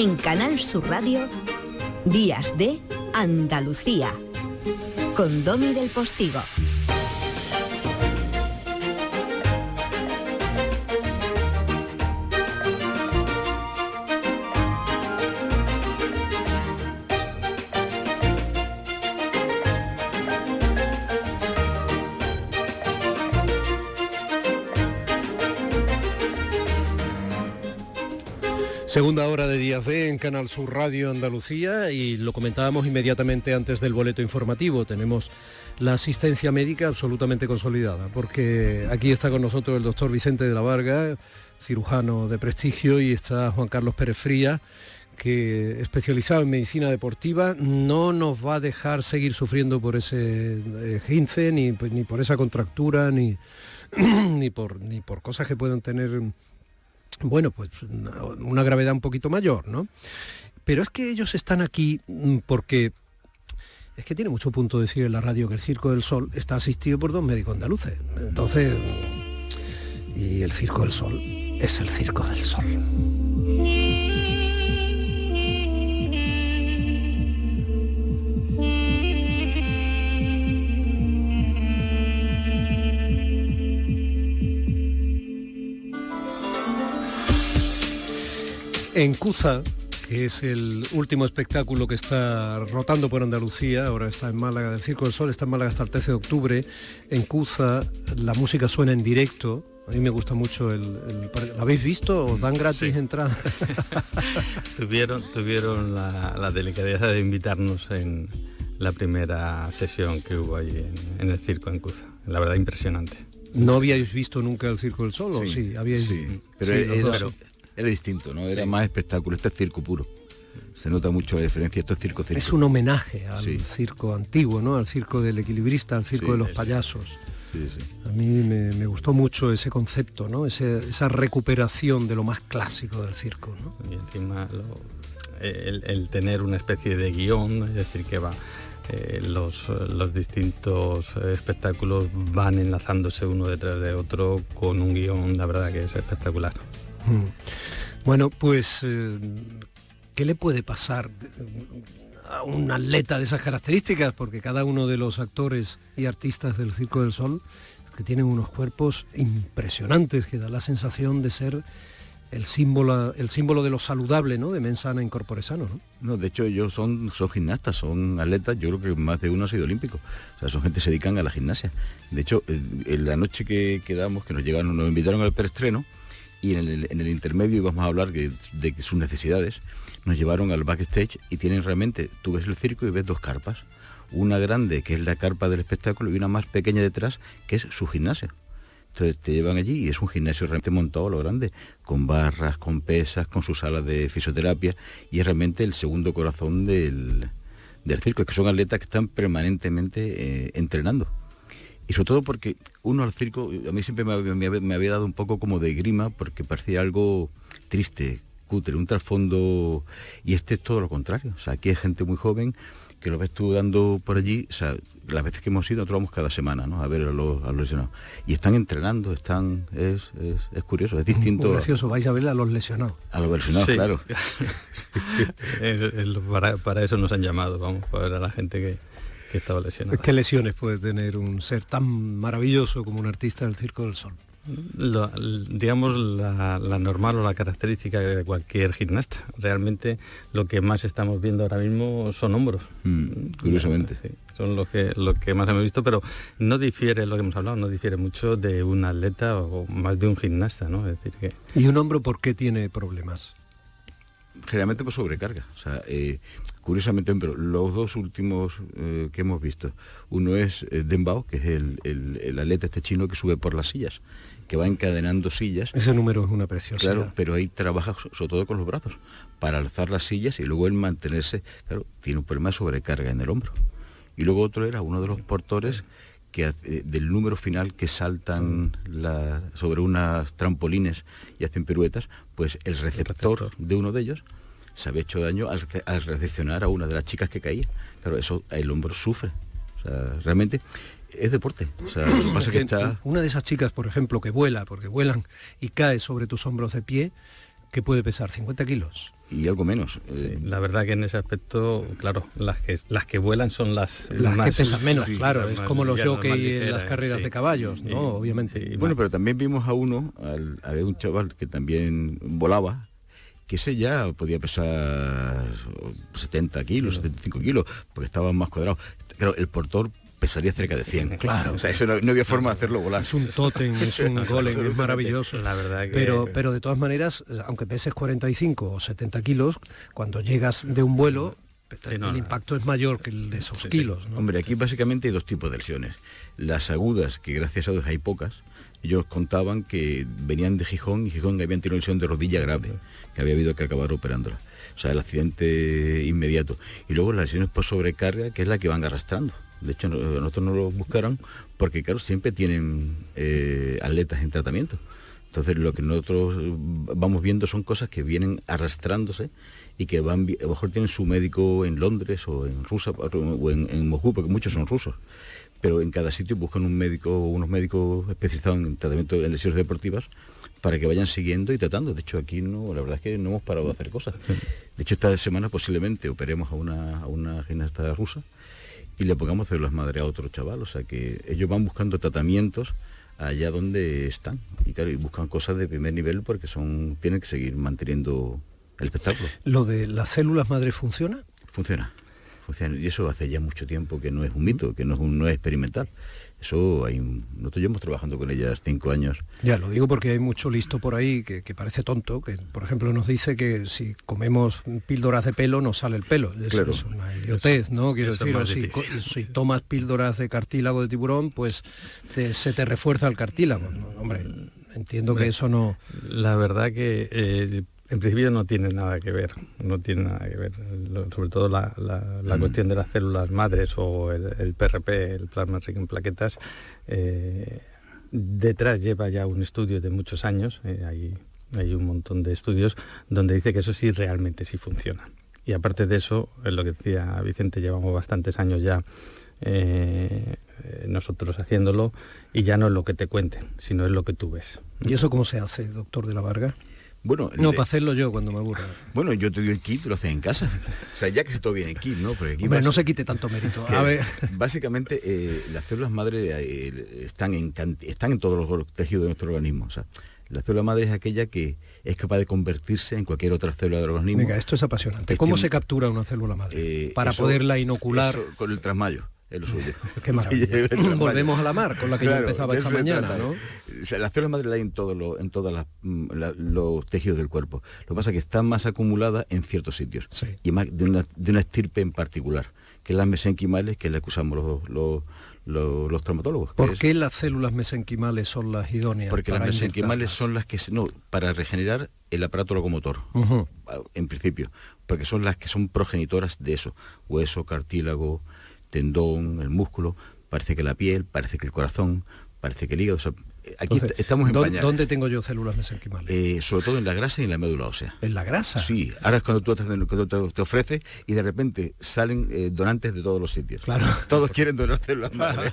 En Canal Sur Radio, Días de Andalucía, con Domi del Postigo. Segunda hora de Días de en Canal Sur Radio Andalucía, y lo comentábamos inmediatamente antes del boleto informativo. Tenemos la asistencia médica absolutamente consolidada, porque aquí está con nosotros el doctor Vicente de la Varga, cirujano de prestigio, y está Juan Carlos Pérez Frías, que especializado en medicina deportiva, no nos va a dejar seguir sufriendo por ese esguince, ni por esa contractura, ni por cosas que puedan tener, bueno, pues una gravedad un poquito mayor, ¿no? Pero es que ellos están aquí porque es que tiene mucho punto decir en la radio que el Circo del Sol está asistido por 2 médicos andaluces. Entonces, y el Circo del Sol es el Circo del Sol. En Cuza, que es el último espectáculo que está rotando por Andalucía, ahora está en Málaga, el Circo del Sol está en Málaga hasta el 13 de octubre, en Cuza la música suena en directo, a mí me gusta mucho ¿lo habéis visto? ¿Os dan gratis entrada? tuvieron la delicadeza de invitarnos en la primera sesión que hubo ahí en el circo en Cuza, la verdad impresionante. ¿No habíais visto nunca el Circo del Sol? ¿O sí? ¿Habíais? Sí, pero era distinto, ¿no? Era más espectáculo. Este es circo puro. Se nota mucho la diferencia. Esto es circo. Es un homenaje al circo antiguo, ¿no? Al circo del equilibrista, al circo de los payasos. Sí. A mí me gustó mucho ese concepto, ¿no? Esa recuperación de lo más clásico del circo, ¿no? Y encima el tener una especie de guión, es decir, que los distintos espectáculos van enlazándose uno detrás de otro con un guión, la verdad que es espectacular. Bueno, pues ¿qué le puede pasar a un atleta de esas características? Porque cada uno de los actores y artistas del Circo del Sol, que tienen unos cuerpos impresionantes, que da la sensación de ser el símbolo de lo saludable, ¿no? De mens sana in corpore sano, ¿no? No, de hecho ellos son gimnastas, son atletas. Yo creo que más de uno ha sido olímpico. O sea, son gente que se dedican a la gimnasia. De hecho, en la noche que quedamos, que nos invitaron al preestreno, y en el intermedio íbamos a hablar de sus necesidades. Nos llevaron al backstage y tienen realmente, tú ves el circo y ves 2 carpas. Una grande, que es la carpa del espectáculo, y una más pequeña detrás, que es su gimnasio. Entonces te llevan allí y es un gimnasio realmente montado a lo grande, con barras, con pesas, con sus salas de fisioterapia, y es realmente el segundo corazón del circo. Es que son atletas que están permanentemente entrenando. Y sobre todo porque uno al circo, a mí siempre me había dado un poco como de grima, porque parecía algo triste, cutre, un trasfondo, y este es todo lo contrario. O sea, aquí hay gente muy joven que lo ves tú dando por allí. O sea, las veces que hemos ido, nosotros vamos cada semana, ¿no? A ver a los lesionados. Y están entrenando, es curioso, es distinto. Muy gracioso, vais a ver a los lesionados. A los lesionados, sí. Claro. Para eso nos han llamado, vamos, para ver a la gente que estaba lesionada. ¿Qué lesiones puede tener un ser tan maravilloso como un artista del Circo del Sol? Digamos la normal o la característica de cualquier gimnasta. Realmente lo que más estamos viendo ahora mismo son hombros. Curiosamente. Sí, son lo que más hemos visto, pero no difiere, lo que hemos hablado, no difiere mucho de un atleta o más de un gimnasta, ¿no? Es decir que... ¿Y un hombro por qué tiene problemas? Generalmente por sobrecarga. O sea, curiosamente, pero los 2 últimos que hemos visto, uno es Deng Bao, que es el atleta este chino que sube por las sillas, que va encadenando sillas. Ese número es una preciosidad. Claro, pero ahí trabaja sobre todo con los brazos, para alzar las sillas, y luego el mantenerse, claro, tiene un problema de sobrecarga en el hombro. Y luego otro era uno de los portores que del número final, que saltan sobre unas trampolines y hacen piruetas, pues el receptor de uno de ellos se había hecho daño al recepcionar a una de las chicas que caía. Claro, eso el hombro sufre. O sea, realmente es deporte. O sea, lo que pasa es que una de esas chicas, por ejemplo, que vuela, porque vuelan y cae sobre tus hombros de pie, que puede pesar 50 kilos. y algo menos. Sí, la verdad que en ese aspecto, claro, las que vuelan son las que pesan menos, sí, claro, es como los jockey en las carreras sí, de caballos, ¿no? Obviamente. Bueno, pero también vimos a uno, había un chaval que también volaba, que ese ya podía pesar 70 kilos, 75 kilos, porque estaba más cuadrado. Claro, el portor pesaría cerca de 100. Claro. O sea, eso no había forma de hacerlo volar. Es un tótem, es un golem, es maravilloso. La verdad que... Pero de todas maneras, aunque peses 45 o 70 kilos, cuando llegas de un vuelo, el impacto es mayor que el de esos kilos, ¿no? Hombre, aquí básicamente hay dos tipos de lesiones. Las agudas, que gracias a Dios hay pocas. Ellos contaban que venían de Gijón y Gijón habían tenido una lesión de rodilla grave, que había habido que acabar operándola. O sea, el accidente inmediato. Y luego las lesiones por sobrecarga, que es la que van arrastrando. De hecho, nosotros no lo buscaron porque, claro, siempre tienen atletas en tratamiento. Entonces, lo que nosotros vamos viendo son cosas que vienen arrastrándose y que van, a lo mejor tienen su médico en Londres o en Rusia o en Moscú, porque muchos son rusos. Pero en cada sitio buscan un médico o unos médicos especializados en tratamiento de lesiones deportivas para que vayan siguiendo y tratando. De hecho, aquí no, la verdad es que no hemos parado de hacer cosas. De hecho, esta semana posiblemente operemos a una gimnasta rusa y le pongamos células madre a otro chaval. O sea que ellos van buscando tratamientos allá donde están. Y claro, y buscan cosas de primer nivel porque tienen que seguir manteniendo el espectáculo. ¿Lo de las células madre funciona? Funciona. Y eso hace ya mucho tiempo que no es un mito, que no es experimental. Eso nosotros llevamos trabajando con ellas 5 años. Ya, lo digo porque hay mucho listo por ahí que parece tonto, que por ejemplo nos dice que si comemos píldoras de pelo nos sale el pelo. Claro. Es una idiotez, ¿no? Quiero decir, si tomas píldoras de cartílago de tiburón, pues se te refuerza el cartílago, ¿no? Hombre, entiendo que eso no... La verdad que... en principio no tiene nada que ver, sobre todo la cuestión de las células madres o el PRP, el plasma rico en plaquetas, detrás lleva ya un estudio de muchos años, hay un montón de estudios donde dice que eso sí realmente sí funciona. Y aparte de eso, es lo que decía Vicente, llevamos bastantes años ya nosotros haciéndolo y ya no es lo que te cuenten, sino es lo que tú ves. ¿Y eso cómo se hace, doctor de la Varga? Bueno, para hacerlo yo cuando me aburra. Bueno, yo te doy el kit, lo haces en casa. O sea, ya que se todo viene el kit, ¿no? Porque aquí no se quite tanto mérito. A ver. Básicamente, las células madre están en todos los tejidos de nuestro organismo. O sea, la célula madre es aquella que es capaz de convertirse en cualquier otra célula del organismo. Venga, esto es apasionante. ¿Cómo se captura una célula madre? Para poderla inocular. Con el trasmayo. Es lo suyo. Qué maravilla. Volvemos a la mar, con la que yo empezaba esta mañana, ¿no? O sea, las células madre la hay en todos los tejidos del cuerpo. Lo que pasa es que está más acumulada en ciertos sitios. Sí. Y más de una estirpe en particular, que es las mesenquimales, que es la que usamos los traumatólogos. ¿Por qué las células mesenquimales son las idóneas? Porque las mesenquimales son las que para regenerar el aparato locomotor, en principio, porque son las que son progenitoras de eso, hueso, cartílago, tendón, el músculo, parece que la piel, parece que el corazón, parece que el hígado. O sea, aquí entonces, estamos en pañales. ¿Dónde tengo yo células mesenquimales? Sobre todo en la grasa y en la médula ósea. ¿En la grasa? Sí, ahora es cuando tú te ofreces y de repente salen donantes de todos los sitios. Claro. Todos quieren donar células madre.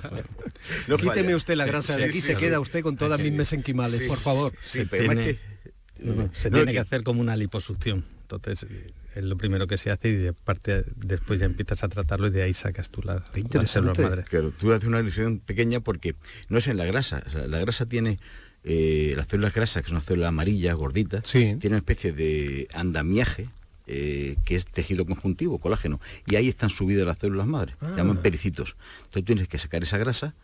No quíteme usted la grasa de aquí, se queda usted con todas mis mesenquimales, por favor. Sí, pero se tiene que hacer como una liposucción. Entonces es lo primero que se hace y después ya empiezas a tratarlo y de ahí sacas tú las células madre. Claro, tú haces una lesión pequeña porque no es en la grasa. O sea, la grasa tiene las células grasas, que son células amarillas, gorditas, tiene una especie de andamiaje que es tejido conjuntivo, colágeno, y ahí están subidas las células madre, se llaman pericitos. Entonces tienes que sacar esa grasa,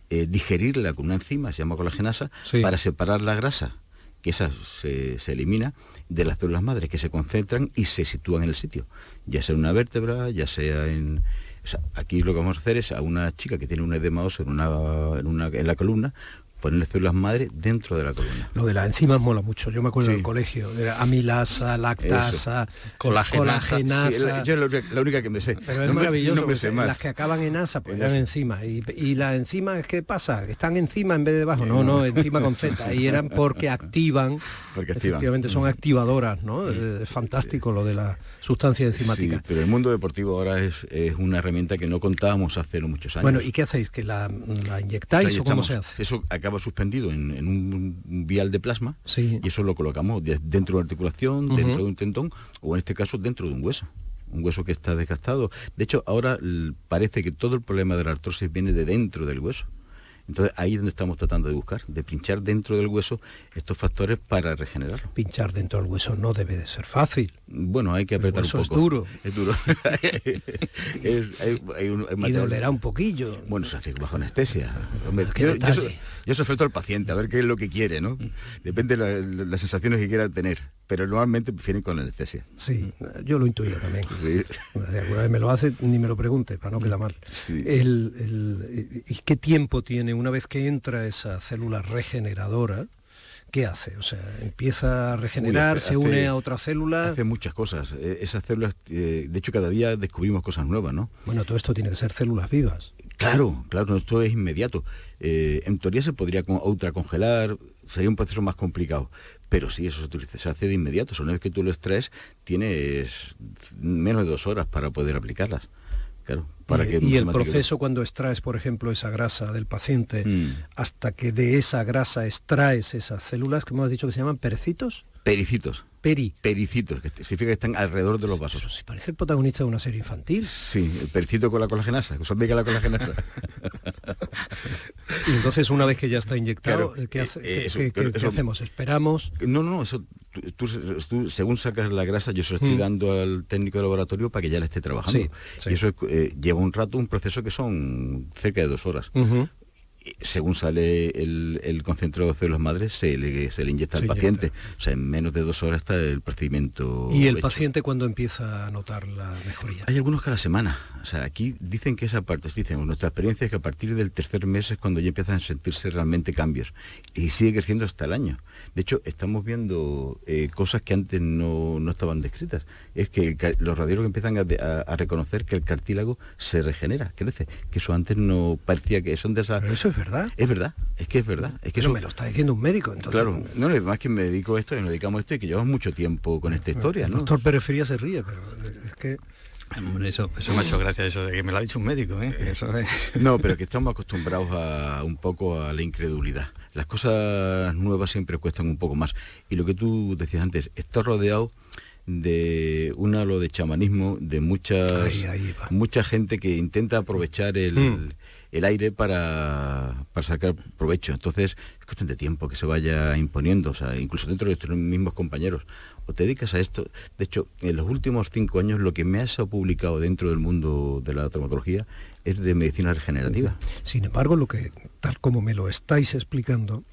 digerirla con una enzima, se llama colagenasa, para separar la grasa, que esa se elimina, de las células madres, que se concentran y se sitúan en el sitio, ya sea en una vértebra, ya sea en... O sea, aquí lo que vamos a hacer es a una chica que tiene un edema óseo en la columna, ponerle células madre dentro de la columna. Lo de las enzimas mola mucho. Yo me acuerdo del colegio. Era amilasa, lactasa, colagenasa. Yo es la única que me sé. Pero es maravilloso. No me sé más. Las que acaban en asa, pues eran enzimas. Y las enzimas, ¿qué pasa? ¿Están encima en vez de debajo? No, encima con Z. Y eran porque activan. Efectivamente, son activadoras, ¿no? Es fantástico lo de la sustancia enzimática. Sí, pero el mundo deportivo ahora es una herramienta que no contábamos hace muchos años. Bueno, ¿y qué hacéis? ¿Que la inyectáis o cómo se hace? Eso acaba acaba suspendido en un vial de plasma, Sí. y eso lo colocamos dentro de una articulación, dentro de un tendón, o en este caso dentro de un hueso que está desgastado. De hecho, ahora parece que todo el problema de la artrosis viene de dentro del hueso. Entonces ahí es donde estamos tratando de buscar, de pinchar dentro del hueso estos factores para regenerarlo. Pinchar dentro del hueso no debe de ser fácil. Bueno, hay que apretar un poco. Es duro. Es duro. Y dolerá un poquillo. Bueno, se hace bajo anestesia. Hombre, Qué detalle. yo se ofrezco al paciente a ver qué es lo que quiere, ¿no? Depende de las sensaciones que quiera tener, pero normalmente prefieren con anestesia. Sí, yo lo intuyo también. Sí. Si alguna vez me lo hace, ni me lo pregunte, para no quedar mal. Sí. ¿Y qué tiempo tiene una vez que entra esa célula regeneradora? ¿Qué hace? O sea, empieza a regenerar, se une a otra célula. Hace muchas cosas. Esas células, de hecho, cada día descubrimos cosas nuevas, ¿no? Bueno, todo esto tiene que ser células vivas. Claro, esto es inmediato. En teoría se podría ultracongelar, sería un proceso más complicado, pero sí, eso se hace de inmediato. Una vez que tú lo extraes, tienes menos de 2 horas para poder aplicarlas. Claro, y el proceso cuando extraes, por ejemplo, esa grasa del paciente, hasta que de esa grasa extraes esas células, que hemos dicho que se llaman pericitos. Pericitos. Pericitos, que significa que están alrededor de los vasos. Pero si parece el protagonista de una serie infantil. Sí, el pericito con la colagenasa, que son la colagenasa. Y entonces, una vez que ya está inyectado, Claro, ¿qué hacemos? ¿Esperamos? No, eso tú según sacas la grasa, yo se lo estoy dando al técnico de laboratorio para que ya le esté trabajando. Sí. Y eso lleva un rato, un proceso que son cerca de 2 horas. Según sale el concentrado de células madres, se le inyecta al paciente. O sea, en menos de 2 horas está el procedimiento ¿Y el hecho. paciente cuándo empieza a notar la mejoría? Hay algunos que a la semana. O sea, aquí dicen que esa parte, nuestra experiencia es que a partir del 3er mes es cuando ya empiezan a sentirse realmente cambios. Y sigue creciendo hasta el año. De hecho, estamos viendo cosas que antes no estaban descritas. Es que los radiólogos empiezan a reconocer que el cartílago se regenera, crece. Que eso antes no parecía que son de esas... Pero eso es verdad. Es verdad, es que es verdad. Es que eso me lo está diciendo un médico, entonces. Claro, no es más que me dedico a esto y nos dedicamos a esto y que llevamos mucho tiempo con esta historia, El ¿no? doctor Pérez Frías se ríe, pero es que... Eso me ha hecho gracia, eso de que me lo ha dicho un médico, ¿eh? Eso es... No, pero que estamos acostumbrados un poco a la incredulidad. Las cosas nuevas siempre cuestan un poco más. Y lo que tú decías antes, está rodeado de un halo de chamanismo, de mucha gente que intenta aprovechar el aire para sacar provecho. Entonces es cuestión de tiempo que se vaya imponiendo, o sea, incluso dentro de nuestros mismos compañeros. O te dedicas a esto. De hecho, en los últimos 5 años lo que más se ha publicado dentro del mundo de la traumatología es de medicina regenerativa. Sin embargo, lo que, tal como me lo estáis explicando,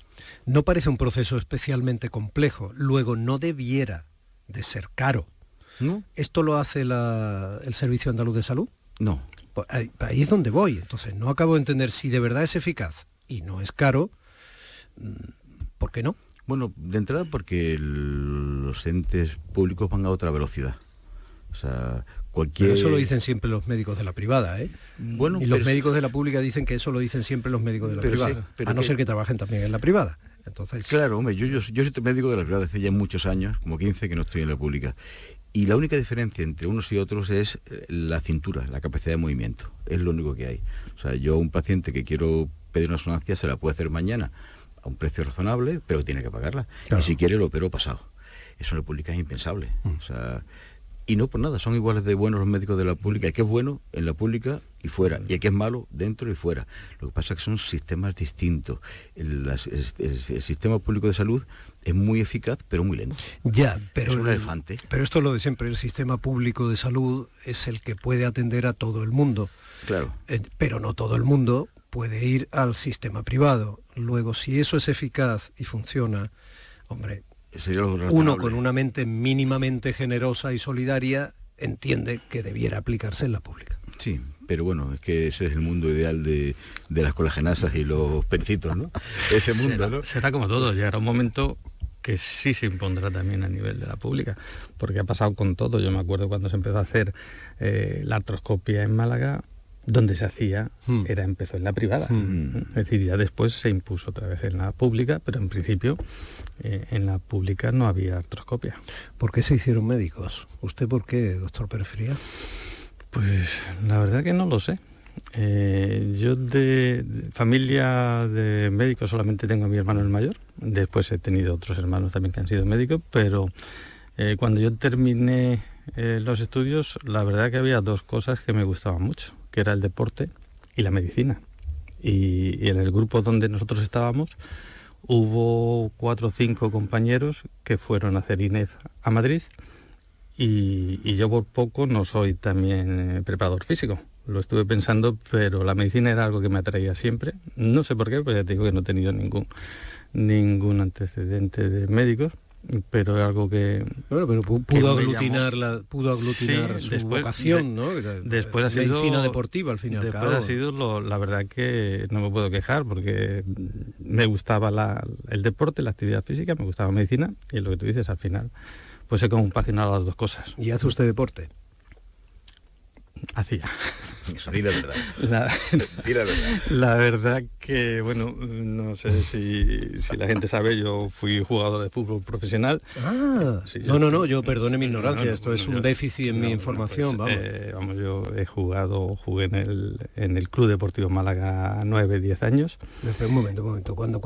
no parece un proceso especialmente complejo. Luego, no debiera de ser caro. ¿No? ¿Esto lo hace el Servicio Andaluz de Salud? No. Pues ahí es donde voy. Entonces, no acabo de entender si de verdad es eficaz y no es caro, ¿por qué no? Bueno, de entrada porque los entes públicos van a otra velocidad. O sea, cualquier... Pero eso lo dicen siempre los médicos de la privada, ¿eh? Bueno, y los médicos de la pública dicen que eso lo dicen siempre los médicos de la privada, a no ser que trabajen también en la privada. Entonces... Claro, hombre, yo soy médico de la privada hace ya muchos años, como 15 que no estoy en la pública. Y la única diferencia entre unos y otros es la cintura, la capacidad de movimiento. Es lo único que hay. O sea, yo a un paciente que quiero pedir una resonancia se la puedo hacer mañana a un precio razonable, pero tiene que pagarla. Claro. Y si quiere lo opero pasado. Eso en la pública es impensable. O sea, y no por nada, son iguales de buenos los médicos de la pública. El que es bueno en la pública y fuera, y el que es malo dentro y fuera. Lo que pasa es que son sistemas distintos. El sistema público de salud es muy eficaz, pero muy lento. Ya, pero es un elefante. Pero esto es lo de siempre, el sistema público de salud es el que puede atender a todo el mundo. Claro. Pero no todo el mundo puede ir al sistema privado. Luego, si eso es eficaz y funciona, hombre, uno con una mente mínimamente generosa y solidaria entiende que debiera aplicarse en la pública. Sí, pero bueno, es que ese es el mundo ideal de las colagenasas y los pericitos, ¿no? Ese mundo, ¿no? Será como todo, llegará un momento que sí se impondrá también a nivel de la pública, porque ha pasado con todo. Yo me acuerdo cuando se empezó a hacer la artroscopia en Málaga, donde se hacía, empezó en la privada. Es decir, ya después se impuso otra vez en la pública, pero en principio en la pública no había artroscopia. ¿Por qué se hicieron médicos? ¿Usted por qué, doctor Pérez Frías? Pues la verdad que no lo sé. Yo de familia de médicos solamente tengo a mi hermano el mayor, después he tenido otros hermanos también que han sido médicos, pero cuando yo terminé los estudios, la verdad que había dos cosas que me gustaban mucho, que era el deporte y la medicina. Y en el grupo donde nosotros estábamos hubo 4 o 5 compañeros que fueron a hacer INEF a Madrid y yo por poco no soy también preparador físico. Lo estuve pensando, pero la medicina era algo que me atraía siempre. No sé por qué, pues ya te digo que no he tenido ningún antecedente de médicos, pero es algo que... Bueno, pero pudo aglutinar sí, su vocación, ¿no? Después ha sido... Medicina deportiva, al fin y al cabo. Después ha sido, la verdad que no me puedo quejar, porque me gustaba el deporte, la actividad física, me gustaba la medicina, y lo que tú dices, al final, pues he compaginado las dos cosas. ¿Y hace usted deporte? Hacía. Di la verdad. Di la verdad. La verdad que, bueno, no sé si la gente sabe, yo fui jugador de fútbol profesional. Ah, sí, no, yo perdone mi ignorancia, esto es un déficit en mi información, pues, yo jugué en el Club Deportivo Málaga 9-10 años. Espera un momento, ¿cuándo?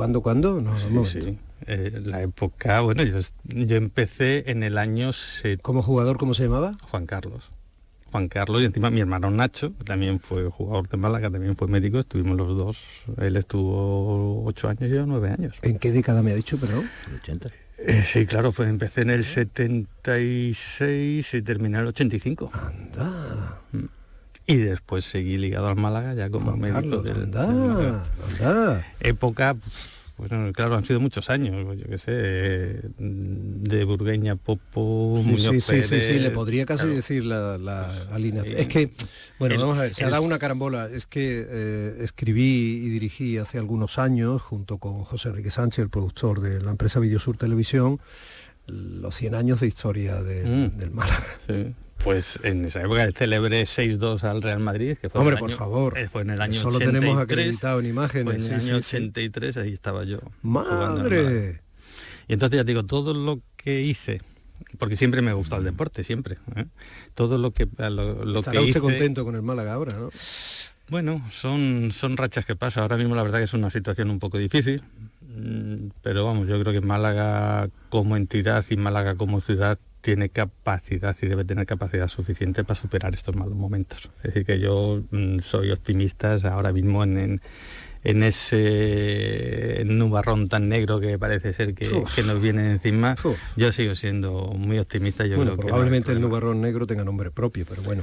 No, sí. La época, bueno, yo empecé en el año... ¿Como jugador cómo se llamaba? Juan Carlos, y encima mi hermano Nacho, que también fue jugador de Málaga, también fue médico, estuvimos los dos, él estuvo 8 años y yo 9 años. ¿En qué década me ha dicho, perdón? ¿El 80? Sí, claro, empecé en el 76 y terminé en el 85. Anda. Y después seguí ligado al Málaga ya como Juan médico Carlos, anda. Época... Bueno, claro, han sido muchos años, yo qué sé, de Burgueña, Popo, Muñoz Pérez... Sí, le podría casi decir la alineación. Es que, bueno, vamos a ver, se ha dado una carambola. Es que escribí y dirigí hace algunos años, junto con José Enrique Sánchez, el productor de la empresa Videosur Televisión, los 100 años de historia del Málaga. Sí. Pues en esa época el célebre 6-2 al Real Madrid, que fue por favor. Fue en el año Solo 83, tenemos acreditado en imágenes. Fue en el año 83, ahí estaba yo. ¡Madre! Y entonces ya digo, todo lo que hice, porque siempre me gustó el deporte, siempre. Todo lo que Estará que usted hice, contento con el Málaga ahora, ¿no? Bueno, son rachas que pasan. Ahora mismo la verdad que es una situación un poco difícil, pero vamos, yo creo que Málaga como entidad y Málaga como ciudad tiene capacidad y debe tener capacidad suficiente para superar estos malos momentos. Es decir, que yo soy optimista ahora mismo en ese nubarrón tan negro que parece ser que nos viene encima. Yo sigo siendo muy optimista. Yo creo probablemente que el nubarrón negro tenga nombre propio, pero bueno.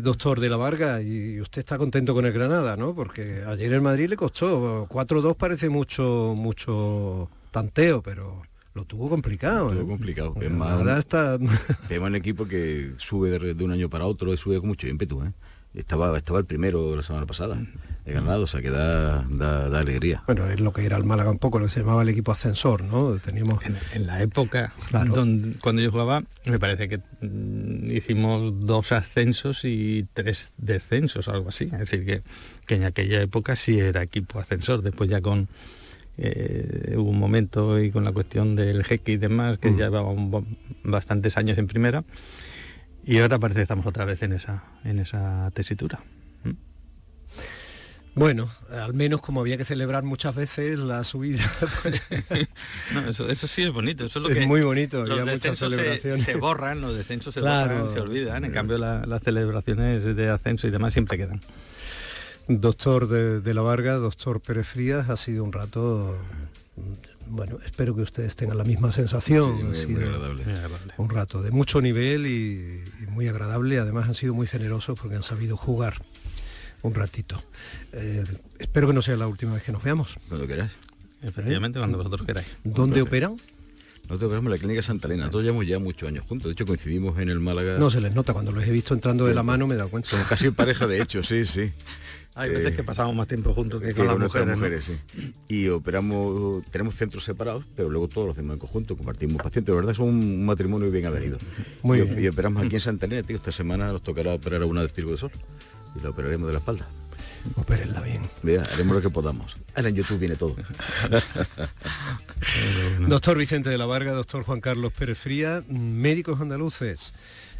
Doctor de la Varga, y usted está contento con el Granada, ¿no? Porque ayer el Madrid le costó 4-2, parece mucho tanteo, pero lo tuvo complicado. Lo tuvo complicado. Es más, es un equipo que sube de un año para otro y sube con mucho ímpetu. Estaba el primero la semana pasada, de Granada, o sea que da alegría. Bueno, es lo que era el Málaga un poco, lo que se llamaba el equipo ascensor, ¿no? Teníamos... En la época, claro, cuando yo jugaba, me parece que hicimos 2 ascensos y 3 descensos, algo así. Es decir, que en aquella época sí era equipo ascensor. Después ya hubo un momento y con la cuestión del jeque y demás, que ya llevaba bastantes años en primera, y ahora parece que estamos otra vez en esa tesitura. Bueno, al menos como había que celebrar muchas veces la subida, pues... No, eso sí es bonito, eso es lo es que muy bonito, los había muchas celebraciones. Se borran, los descensos se borran, se olvidan, en cambio las celebraciones de ascenso y demás siempre quedan. Doctor de la Varga, doctor Pérez Frías, ha sido un rato, bueno, espero que ustedes tengan la misma sensación. Sí, muy agradable. Un rato de mucho nivel y muy agradable. Además han sido muy generosos porque han sabido jugar un ratito. Espero que no sea la última vez que nos veamos. Cuando queráis. Efectivamente, cuando vosotros queráis. ¿Dónde operan? Nosotros operamos en la Clínica Santa Elena. Nosotros llevamos ya muchos años juntos. De hecho, coincidimos en el Málaga. No, se les nota. Cuando los he visto entrando de la mano me he dado cuenta. Somos casi pareja, de hecho, sí. Hay veces que pasamos más tiempo juntos que con las mujeres, ¿no? Sí. Y operamos, tenemos centros separados, pero luego todos los demás en conjunto, compartimos pacientes. De verdad, es un matrimonio bien avenido. Muy bien. Y operamos aquí en Santa Elena, tío. Esta semana nos tocará operar a una del Circo del Sol y la operaremos de la espalda. Opérenla bien. Vea, haremos lo que podamos. Ahora en YouTube viene todo. Doctor Vicente de la Varga, doctor Juan Carlos Pérez Frías, médicos andaluces.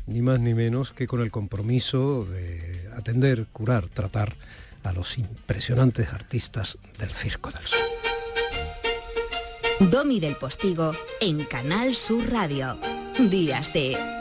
ni más ni menos que con el compromiso de atender, curar, tratar a los impresionantes artistas del Circo del Sol. Domi del Postigo en Canal Sur Radio. Días de